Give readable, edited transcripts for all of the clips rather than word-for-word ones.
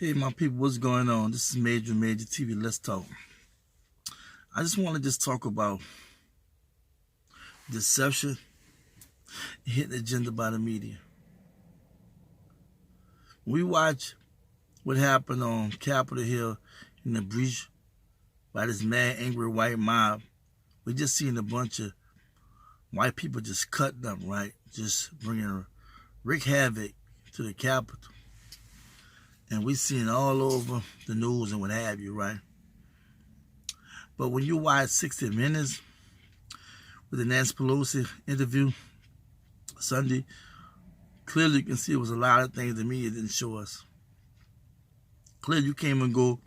Hey, my people, what's going on? This is Major TV. Let's talk. I just want to talk about deception and hidden agenda by the media. We watch what happened on Capitol Hill in the breach by this mad, angry white mob. We just seen a bunch of white people just cutting up, right? Just bringing wreak havoc to the Capitol. And we seen all over the news and what have you, right? But when you watch 60 Minutes with the Nancy Pelosi interview Sunday, clearly you can see it was a lot of things the media didn't show us. Clearly you can't even go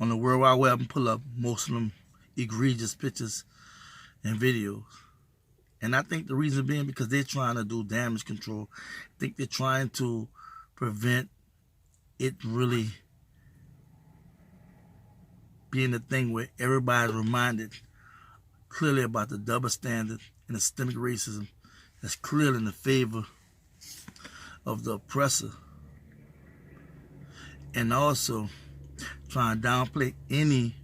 on the World Wide Web and pull up most of them egregious pictures and videos. And I think the reason being because they're trying to do damage control. I think they're trying to prevent it really being the thing where everybody's reminded clearly about the double standard and the systemic racism that's clearly in the favor of the oppressor, and also trying to downplay any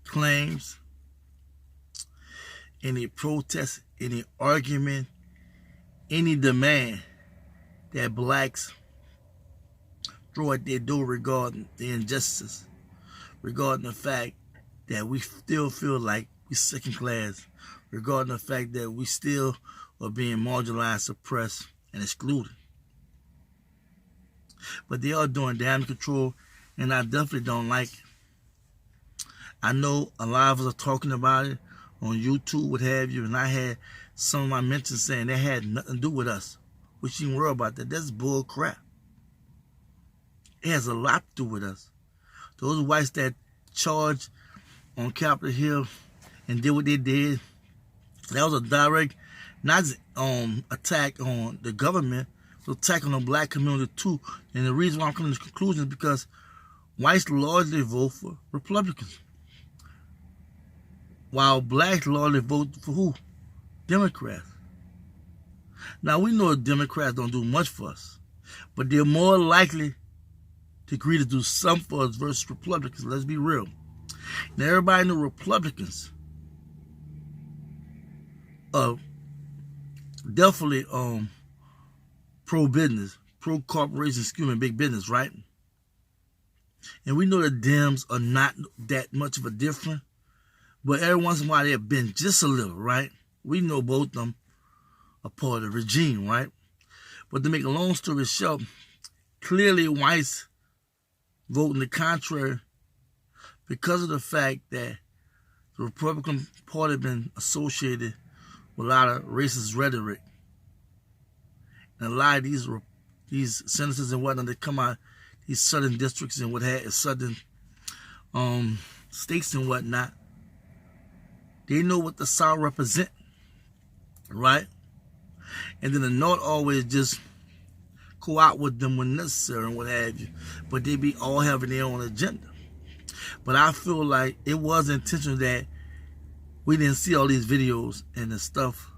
claims, any protest, any argument, any demand that blacks throw at their door regarding the injustice, regarding the fact that we still feel like we're second class, regarding the fact that we still are being marginalized, suppressed, and excluded. But they are doing damage control, and I definitely don't like it. I know a lot of us are talking about it on YouTube, what have you, and I had some of my mentors saying they had nothing to do with us. We shouldn't worry about that. That's bull crap. It has a lot to do with us. Those whites that charged on Capitol Hill and did what they did, that was a direct, not attack on the government, but attack on the black community too. And the reason why I'm coming to this conclusion is because whites largely vote for Republicans, while blacks largely vote for who? Democrats. Now we know Democrats don't do much for us, but they're more likely to agree to do some for us versus Republicans. Let's be real. Now everybody knows Republicans are definitely pro-business, pro-corporation, big business, right? And we know the Dems are not that much of a difference, but every once in a while they've been just a little, right? We know both of them are part of the regime, right? But to make a long story short, clearly whites voting the contrary because of the fact that the Republican Party has been associated with a lot of racist rhetoric. And a lot of these senators and whatnot that come out, these southern districts and southern states and whatnot, they know what the South represent, right? And then the North always just go out with them when necessary and what have you. But they be all having their own agenda. But I feel like it was intentional that we didn't see all these videos and the stuff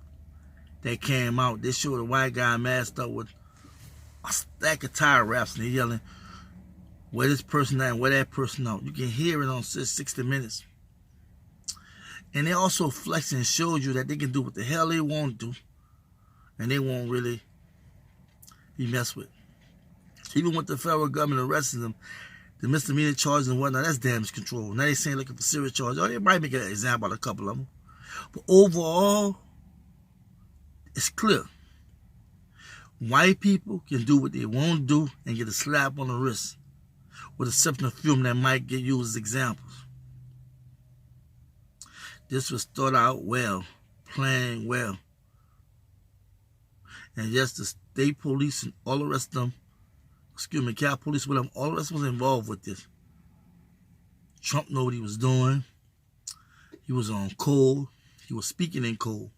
that came out. They showed a white guy masked up with a stack of tire wraps and they're yelling, where this person at and where that person out. You can hear it on 60 Minutes. And they also flex and showed you that they can do what the hell they want to do. And they won't really be messed with. Even with the federal government arresting them, the misdemeanor charges and whatnot, that's damage control. Now they're saying looking for serious charges. Oh, they might make an example of a couple of them. But overall, it's clear. White people can do what they want to do and get a slap on the wrist, with a exception of film that might get used as examples. This was thought out well, planned well. And yes, the state police and all the rest of them, Capitol Police, with them, all the rest was involved with this. Trump knew what he was doing. He was on code. He was speaking in code.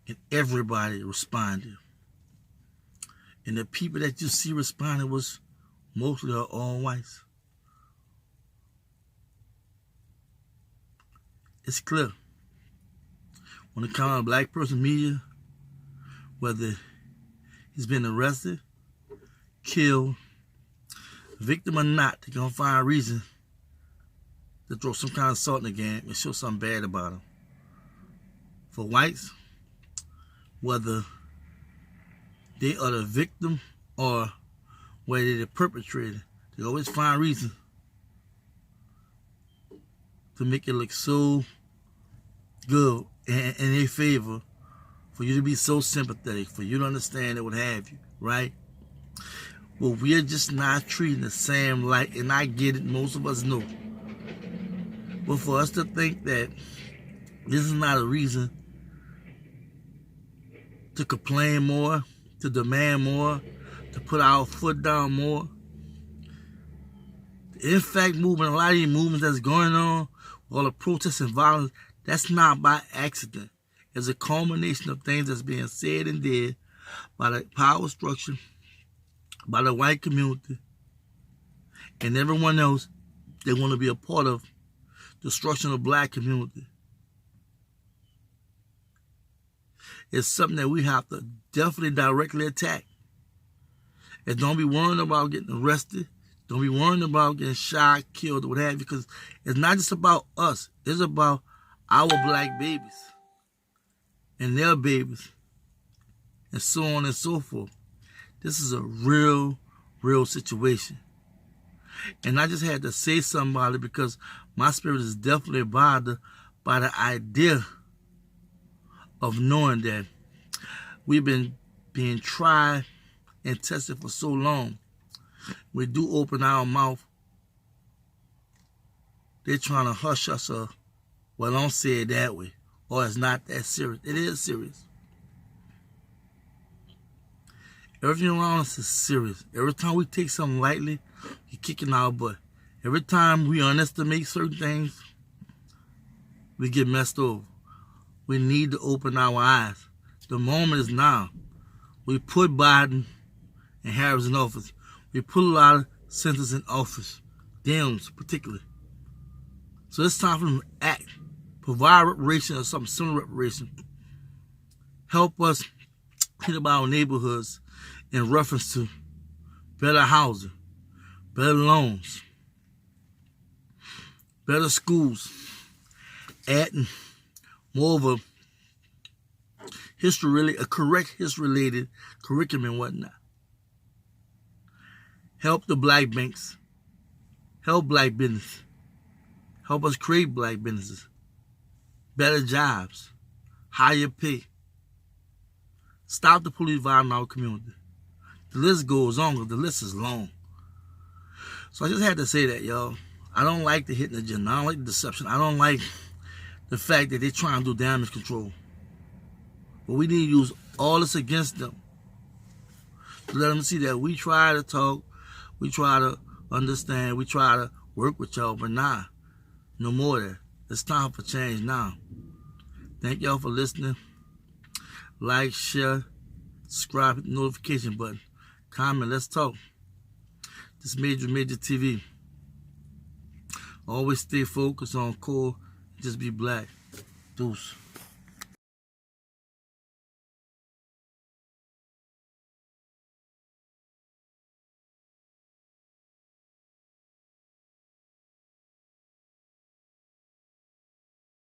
And everybody responded. And the people that you see responding was mostly all whites. It's clear. When it comes to black person media, whether he's been arrested, killed, victim or not, they're going to find a reason to throw some kind of salt in the game and show something bad about him. For whites, whether they are the victim or whether they're the perpetrator, they always find a reason to make it look so good in their favor, for you to be so sympathetic, for you to understand it, what have you, right? Well, we're just not treating the same light, and I get it, most of us know. But for us to think that this is not a reason to complain more, to demand more, to put our foot down more. The NFAC movement, a lot of these movements that's going on, all the protests and violence, that's not by accident. It's a culmination of things that's being said and did by the power structure, by the white community, and everyone else that want to be a part of the destruction of the black community. It's something that we have to definitely directly attack. And don't be worrying about getting arrested. Don't be worrying about getting shot, killed, or what have you, because it's not just about us. It's about our black babies and their babies and so on and so forth. This is a real situation. And I just had to say something about it because my spirit is definitely bothered by the idea of knowing that we've been being tried and tested for so long. We do open our mouth, they're trying to hush us up. Well, don't say it that way, or it's not that serious. It is serious. Everything around us is serious. Every time we take something lightly, you're kicking our butt. Every time we underestimate certain things, we get messed over. We need to open our eyes. The moment is now. We put Biden and Harris in office. We put a lot of senators in office, Dems particularly. So it's time for them to act, provide reparation or something similar reparation. Help us hit up our neighborhoods in reference to better housing, better loans, better schools, adding more of a correct history-related curriculum and whatnot. Help the black banks. Help black business. Help us create black businesses. Better jobs. Higher pay. Stop the police violence in our community. The list goes on, the list is long. So I just had to say that, y'all. I don't like the hidden agenda. I don't like the deception. I don't like the fact that they're trying to do damage control. But we need to use all this against them to let them see that we try to talk, we try to understand, we try to work with y'all, but nah, no more of that. It's time for change now. Thank y'all for listening. Like, share, subscribe, hit the notification button. Comment, let's talk. This Major TV. Always stay focused on core, just be black. Deuce.